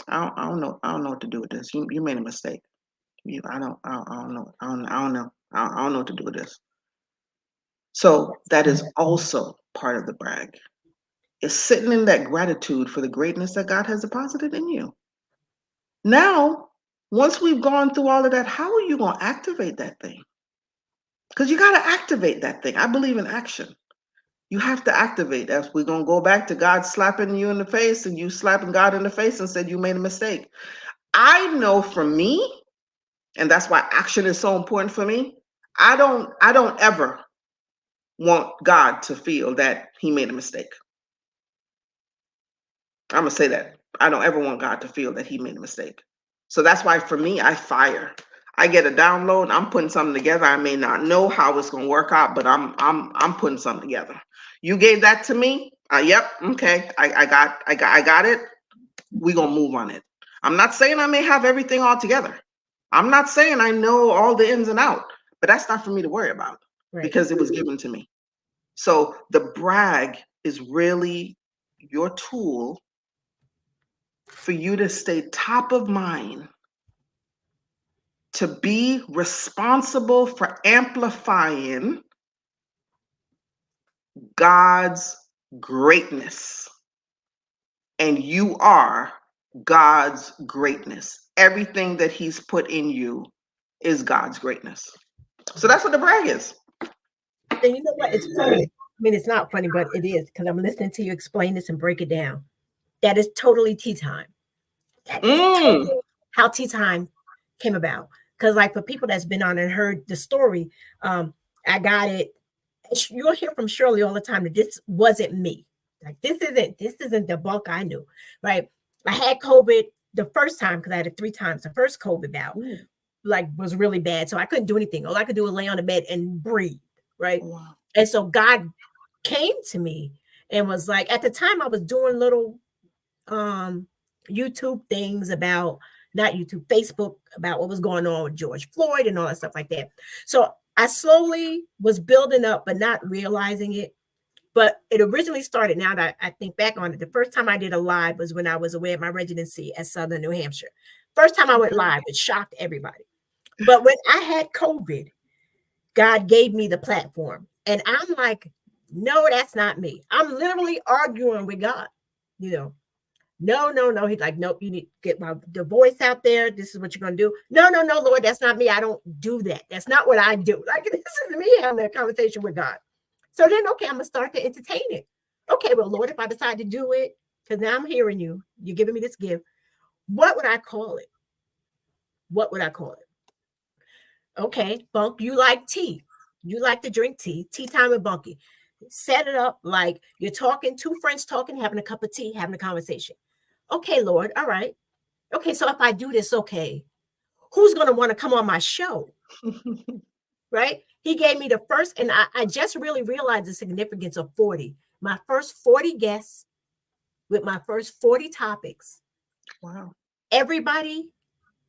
I don't know what to do with this. You made a mistake. I don't know. I don't know what to do with this. So that is also part of the brag. It's sitting in that gratitude for the greatness that God has deposited in you. Now, once we've gone through all of that, how are you going to activate that thing? Because you got to activate that thing. I believe in action. You have to activate. As we're going to go back to God slapping you in the face and you slapping God in the face and said you made a mistake. I know for me, and that's why action is so important for me. I don't ever want God to feel that he made a mistake. I'm going to say that. I don't ever want God to feel that he made a mistake. So that's why for me, I fire. I get a download, I'm putting something together. I may not know how it's going to work out, but I'm putting something together. You gave that to me? Yep, okay. I got it. We're going to move on it. I'm not saying I may have everything all together. I'm not saying I know all the ins and out, but that's not for me to worry about because it was given to me. So the brag is really your tool for you to stay top of mind, to be responsible for amplifying God's greatness. And you are God's greatness. Everything that he's put in you is God's greatness. So that's what the brag is. And you know what? It's funny. I mean, it's not funny, but it is because I'm listening to you explain this and break it down. That is totally tea time. That is totally how tea time came about. Because, like, for people that's been on and heard the story, I got it. You'll hear from Shirley all the time that this wasn't me. Like, this isn't the Bunk I knew, right? I had COVID the first time because I had it 3 times. The first COVID bout, like, was really bad, so I couldn't do anything. All I could do was lay on the bed and breathe, right? Wow. And so God came to me and was like, at the time I was doing little YouTube things about, not YouTube, Facebook, about what was going on with George Floyd and all that stuff like that. So I slowly was building up, but not realizing it. But it originally started, now that I think back on it, the first time I did a live was when I was away at my residency at Southern New Hampshire. First time I went live, it shocked everybody. But when I had COVID, God gave me the platform. And I'm like, no, that's not me. I'm literally arguing with God, No. He's like, nope, you need to get the voice out there. This is what you're going to do. No, Lord, that's not me. I don't do that. That's not what I do. Like, this is me having a conversation with God. So then, okay, I'm gonna start to entertain it. Okay, well, Lord, if I decide to do it, because now I'm hearing you, you're giving me this gift. What would I call it? What would I call it? Okay, Bunk, you like tea. You like to drink tea. Tea time with Bunky. Set it up like you're talking, two friends talking, having a cup of tea, having a conversation. Okay, Lord, all right. Okay, so if I do this, okay, who's going to want to come on my show? Right? He gave me the first, and I just really realized the significance of 40. My first 40 guests with my first 40 topics. Wow. Everybody,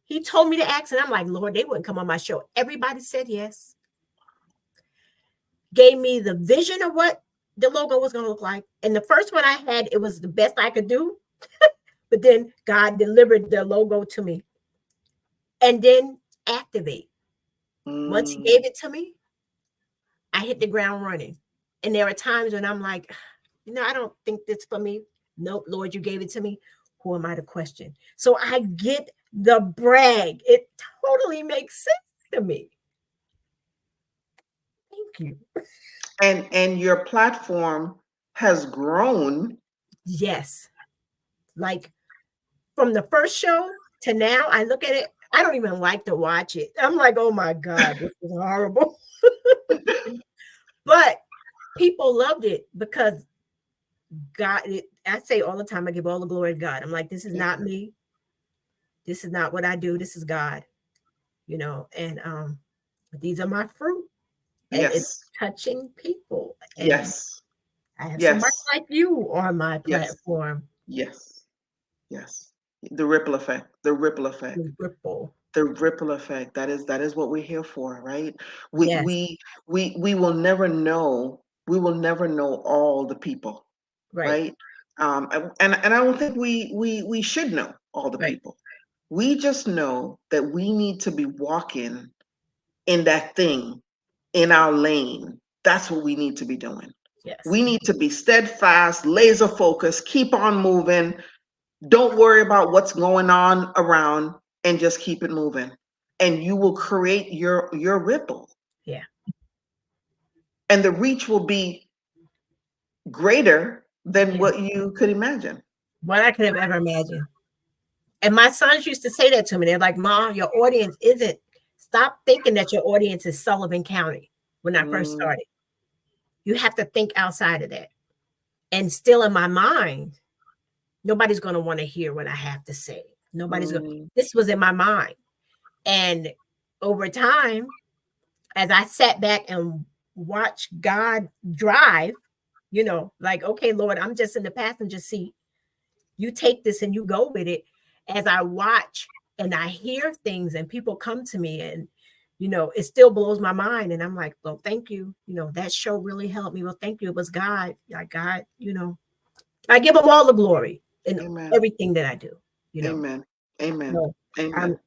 he told me to ask, and I'm like, Lord, they wouldn't come on my show. Everybody said yes. Gave me the vision of what the logo was going to look like. And the first one I had, it was the best I could do. But then God delivered the logo to me. And then activate. Once he gave it to me, I hit the ground running. And there are times when I'm like, I don't think this for me. Nope, Lord, you gave it to me. Who am I to question? So I get the brag. It totally makes sense to me. Thank you. And your platform has grown. Yes. Like from the first show to now, I look at it. I don't even like to watch it. I'm like, oh my God, this is horrible. But people loved it because God, I say all the time, I give all the glory to God. I'm like, this is not me. This is not what I do. This is God, and these are my fruit. And it's touching people. And Yes. I have somebody like you on my platform. Yes. Yes. The ripple effect. The ripple effect. The ripple effect. That is what we're here for, right? We will never know. We will never know all the people, right? And I don't think we should know all the people. We just know that we need to be walking in that thing, in our lane. That's what we need to be doing. Yes. We need to be steadfast, laser focused, keep on moving. Don't worry about what's going on around and just keep it moving. And you will create your ripple. Yeah. And the reach will be greater than what you could imagine. What I could have ever imagined. And my sons used to say that to me. They're like, Mom, your audience isn't. Stop thinking that your audience is Sullivan County when I first started. You have to think outside of that. And still in my mind, nobody's going to want to hear what I have to say. Nobody's going. This was in my mind. And over time, as I sat back and watched God drive, like, okay, Lord, I'm just in the passenger seat. You take this and you go with it. As I watch and I hear things and people come to me and, it still blows my mind. And I'm like, well, thank you. That show really helped me. Well, thank you. It was God. God, I give him all the glory in everything that I do. Amen. Amen. So Amen.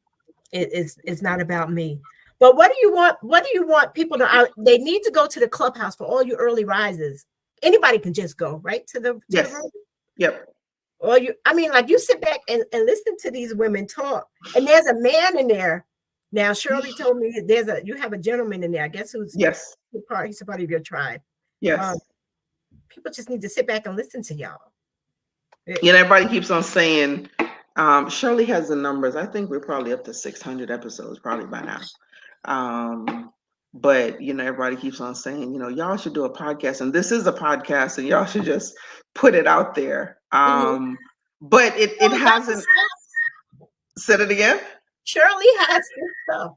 It's not about me. But what do you want? What do you want people to? They need to go to the clubhouse for all you early risers. Anybody can just go right to the room. Yep. Or you sit back and listen to these women talk. And there's a man in there. Now, Shirley told me you have a gentleman in there. I guess who's he's a part of your tribe. Yes. People just need to sit back and listen to y'all. Everybody keeps on saying, Shirley has the numbers. I think we're probably up to 600 episodes probably by now. But everybody keeps on saying, y'all should do a podcast, and this is a podcast, and y'all should just put it out there. But it hasn't. Said it again. Shirley has this stuff.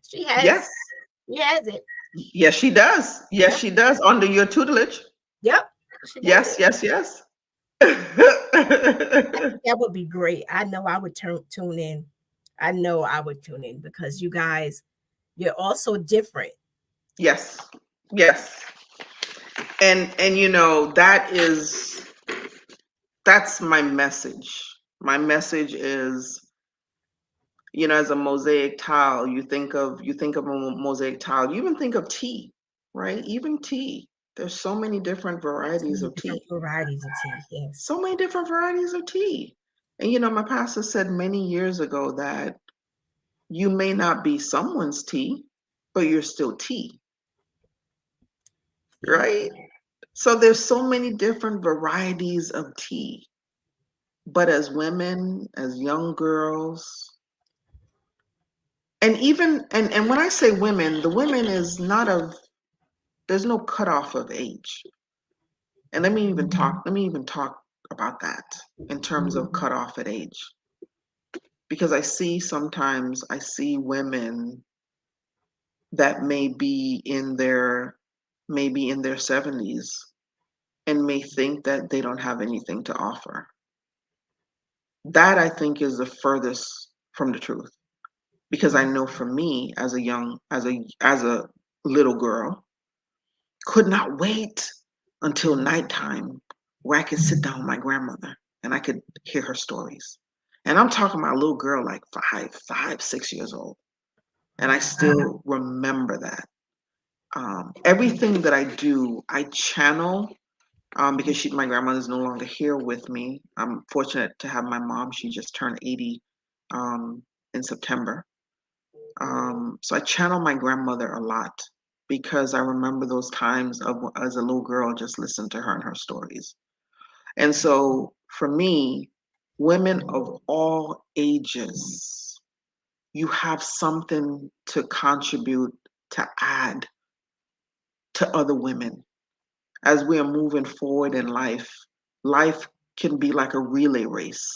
She has. Yes. She has it. Yes, she does. Yes, she does. Under your tutelage. Yep. Yes. That would be great. I know I would tune in. I know I would tune in because you guys, you're also different. Yes. And that's my message. My message is, as a mosaic tile, you think of a mosaic tile, you even think of tea, right? Even tea. There's so many different varieties of tea. Yes. So many different varieties of tea. And my pastor said many years ago that you may not be someone's tea, but you're still tea. Right? So there's so many different varieties of tea. But as women, as young girls, and even and when I say women, the women is not of there's no cutoff of age. And let me even talk about that in terms of cutoff at age. Because sometimes I see women that maybe in their 70s and may think that they don't have anything to offer. That I think is the furthest from the truth. Because I know for me as a little girl, could not wait until nighttime where I could sit down with my grandmother and I could hear her stories. And I'm talking about a little girl like 6 years old. And I still remember that. Everything that I do, I channel because my grandmother is no longer here with me. I'm fortunate to have my mom. She just turned 80 in September. So I channel my grandmother a lot because I remember those times of as a little girl, just listening to her and her stories. And so for me, women of all ages, you have something to contribute, to add to other women. As we are moving forward in life, life can be like a relay race.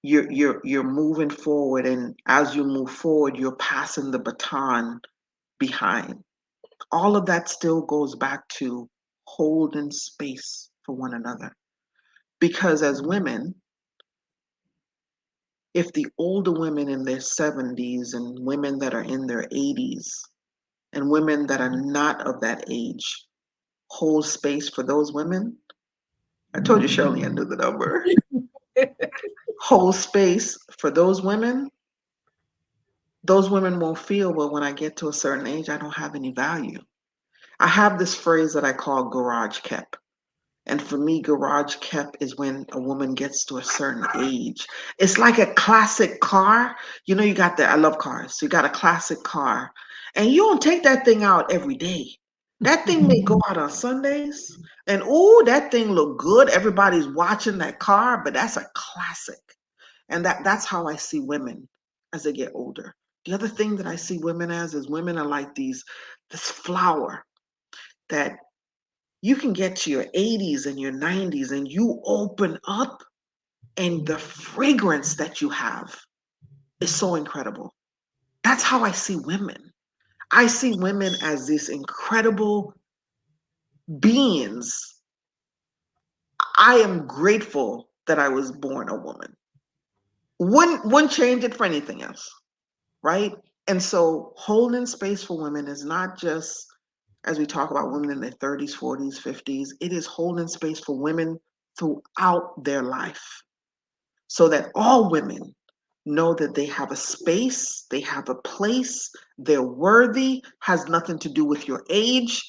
You're moving forward, and as you move forward, you're passing the baton behind. All of that still goes back to holding space for one another. Because as women, if the older women in their 70s and women that are in their 80s and women that are not of that age hold space for those women, I told you Shirley I knew the number. Hold space for those women won't feel, well, when I get to a certain age, I don't have any value. I have this phrase that I call garage kept. And for me, garage kept is when a woman gets to a certain age. It's like a classic car. You know, I love cars. So you got a classic car, and you don't take that thing out every day. That thing may go out on Sundays, and ooh, that thing look good. Everybody's watching that car, but that's a classic. And that's how I see women as they get older. The other thing that I see women as is women are like this flower that you can get to your 80s and your 90s and you open up and the fragrance that you have is so incredible. That's how I see women. I see women as these incredible beings. I am grateful that I was born a woman. Wouldn't change it for anything else, right? And so holding space for women is not just as we talk about women in their 30s, 40s, 50s, it is holding space for women throughout their life so that all women know that they have a space, they have a place, they're worthy, has nothing to do with your age,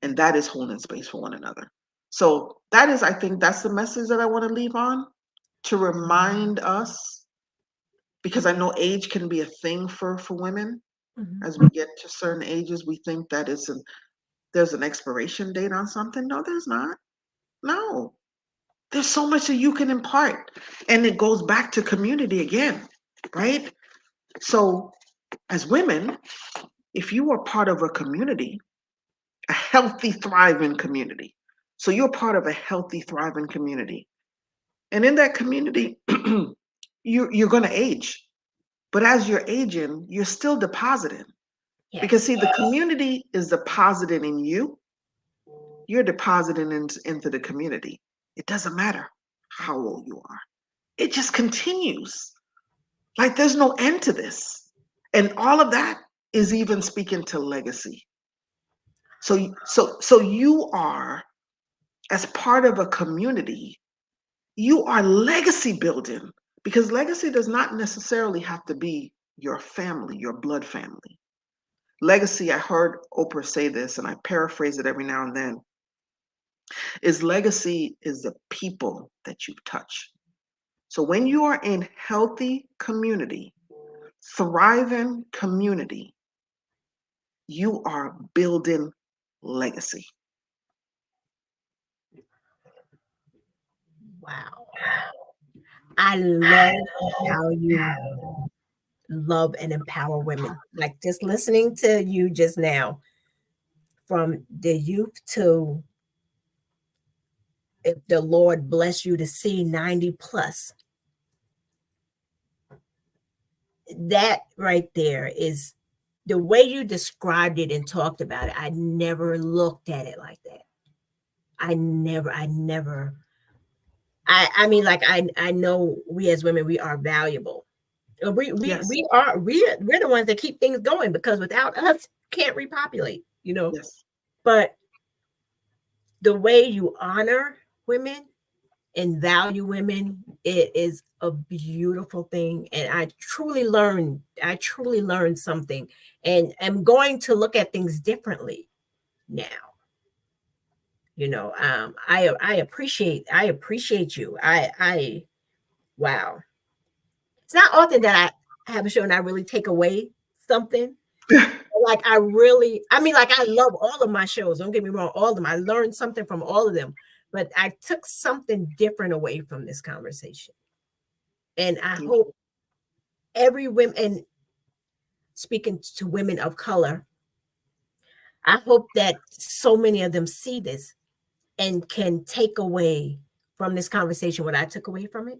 and that is holding space for one another. So I think that's the message that I want to leave on, to remind us, because I know age can be a thing for women. As we get to certain ages, we think that there's an expiration date on something. No, there's not. No, there's so much that you can impart. And it goes back to community again, right? So, as women, if you are part of a community, a healthy, thriving community, so you're part of a healthy, thriving community. And in that community, you're going to age. But as you're aging, you're still depositing. Because, see, the community is depositing in you, you're depositing into the community. It doesn't matter how old you are. It just continues. Like there's no end to this. And all of that is even speaking to legacy. So you are, as part of a community, you are legacy building, because legacy does not necessarily have to be your family, your blood family. Legacy, I heard Oprah say this, and I paraphrase it every now and then, is legacy is the people that you touch. So when you are in healthy community, thriving community, you are building legacy. Wow. I love how you love and empower women. Like just listening to you just now, from the youth to if the Lord bless you to see 90 plus, that right there is the way you described it and talked about it. I never looked at it like that. I never. I mean, like I know we as women, we are valuable. Yes. We're the ones that keep things going, because without us, can't repopulate, you know. Yes. But the way you honor women and value women, it is a beautiful thing. And I truly learned something, and I'm going to look at things differently now. You know, I appreciate you. I wow. It's not often that I have a show and I really take away something. Like I mean, like I love all of my shows. Don't get me wrong, all of them. I learned something from all of them, but I took something different away from this conversation. And I hope every women, and speaking to women of color, I hope that so many of them see this and can take away from this conversation what I took away from it.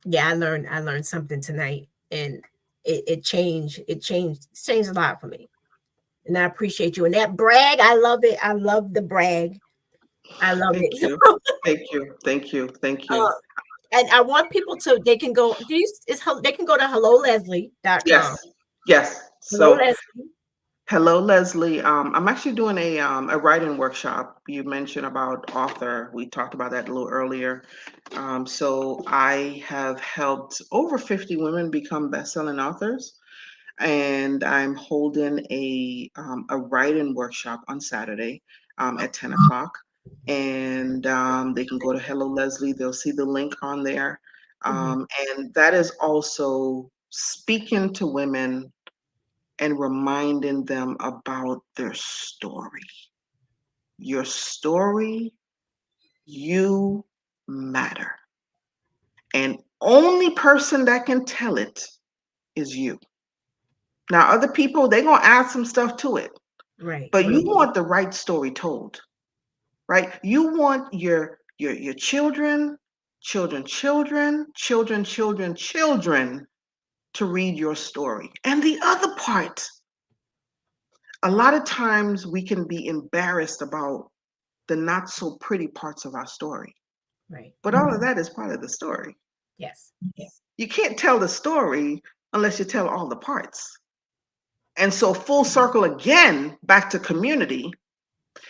Yeah, I learned something tonight, and it changed a lot for me. And I appreciate you. And that brag, I love it. I love the brag. I love Thank it. you. Thank you. Thank you. Thank you. uh, and I want people to, they can go, they can go to helloleslie.com. Yes. Yes. Hello, So Leslie. hello, Lesley. I'm actually doing a writing workshop. You mentioned about author. We talked about that a little earlier. So I have helped over 50 women become best-selling authors, and I'm holding a writing workshop on Saturday at 10 o'clock. And they can go to Hello Leslie. They'll see the link on there. Mhm. And that is also speaking to women and reminding them about their story. Your story, you matter. And only person that can tell it is you. Now, other people, they're going to add some stuff to it, Right. but you want the right story told, right? You want your children, children to read your story. And the other part, a lot of times we can be embarrassed about the not so pretty parts of our story. Right. But all of that is part of the story. Yes. You can't tell the story unless you tell all the parts. And so, full circle again, back to community,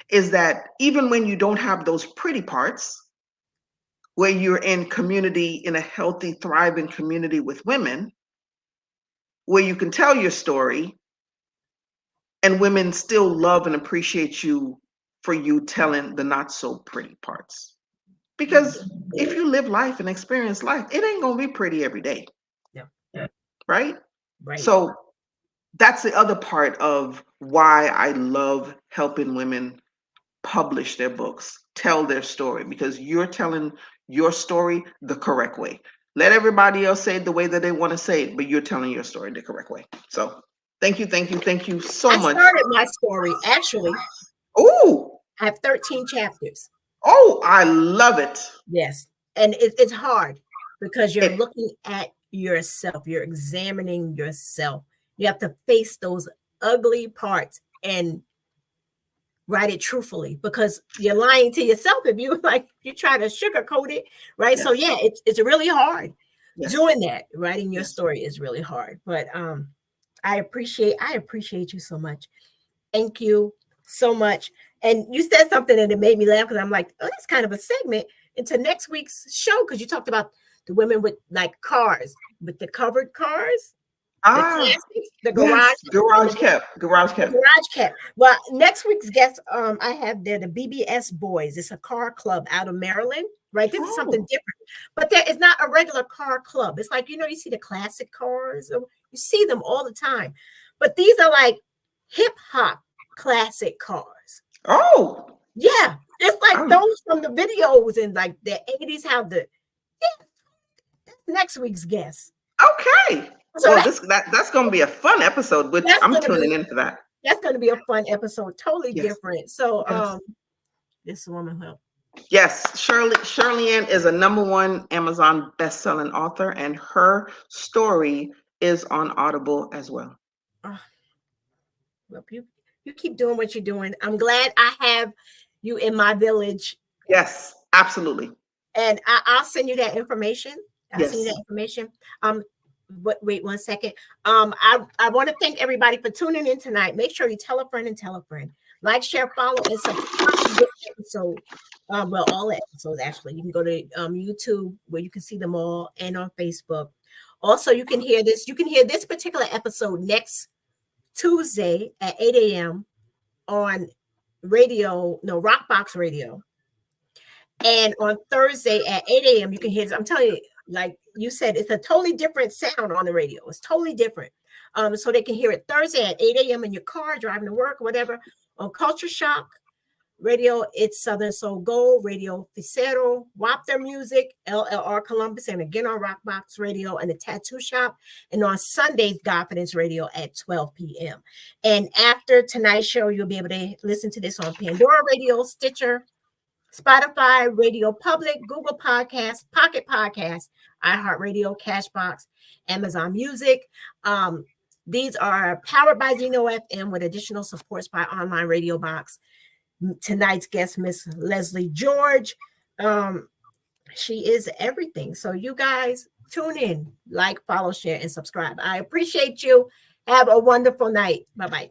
is that even when you don't have those pretty parts, where you're in community, in a healthy, thriving community with women, where you can tell your story and women still love and appreciate you for you telling the not so pretty parts. Because if you live life and experience life, it ain't gonna be pretty every day, Yeah. right? Right. So that's the other part of why I love helping women publish their books, tell their story, because you're telling your story the correct way. Let everybody else say it the way that they want to say it, but you're telling your story the correct way. So thank you so I much. started my story. Actually, Oh, I have 13 chapters. oh, I love it. Yes. And it's hard because you're It looking at yourself, you're examining yourself. You have to face those ugly parts and write it truthfully, because you're lying to yourself if you like you try to sugarcoat it, right? So yes, yeah, it's really hard yes, doing that. Writing your yes. story is really hard. But I appreciate you so much. Thank you so much. And you said something and it made me laugh, because I'm like, oh, that's kind of a segment into next week's show, because you talked about the women with like cars, with the covered cars, the Ah, classics, the yes. garage, and Garage the kept. garage cat. Well, next week's guest, I have the BBS Boys. It's a car club out of Maryland, right? This is something Oh, different, but there is not a regular car club. It's like, you know, you see the classic cars, you see them all the time, but these are like hip hop classic cars. oh. Yeah, it's like those from the videos in like the 80s. How the next week's guest. Okay. So Well, that's going to be a fun episode, which I'm tuning in for that. That's going to be a fun episode, totally different. So, Yes. this woman help. Yes, Shirley Ann is a #1 Amazon best-selling author, and her story is on Audible as well. Well, you keep doing what you're doing. I'm glad I have you in my village. Yes, absolutely. And I'll send you that information. Yes. Send you that information. Wait 1 second. I want to thank everybody for tuning in tonight. Make sure you tell a friend and tell a friend. Like, share, follow, and subscribe to this episode. Well, all episodes actually. You can go to YouTube where you can see them all, and on Facebook. Also, you can hear this. You can hear this particular episode next Tuesday at 8 a.m. on Rockbox Radio. And on Thursday at 8 a.m. you can hear this. I'm telling you, like you said, it's a totally different sound on the radio. It's totally different. So they can hear it Thursday at 8 a.m. in your car, driving to work, or whatever. On Culture Shock Radio, it's Southern Soul Gold, Radio Ficero, Wapter Music, LLR Columbus, and again on Rockbox Radio and the Tattoo Shop. And on Sundays, Confidence Radio at 12 p.m. And after tonight's show, you'll be able to listen to this on Pandora Radio, Stitcher, Spotify, Radio Public, Google Podcasts, Pocket Podcasts, iHeartRadio, Cashbox, Amazon Music. These are powered by Zeno FM with additional supports by Online Radio Box. Tonight's guest, Miss Lesley George. She is everything. So you guys tune in, like, follow, share, and subscribe. I appreciate you. Have a wonderful night. Bye-bye.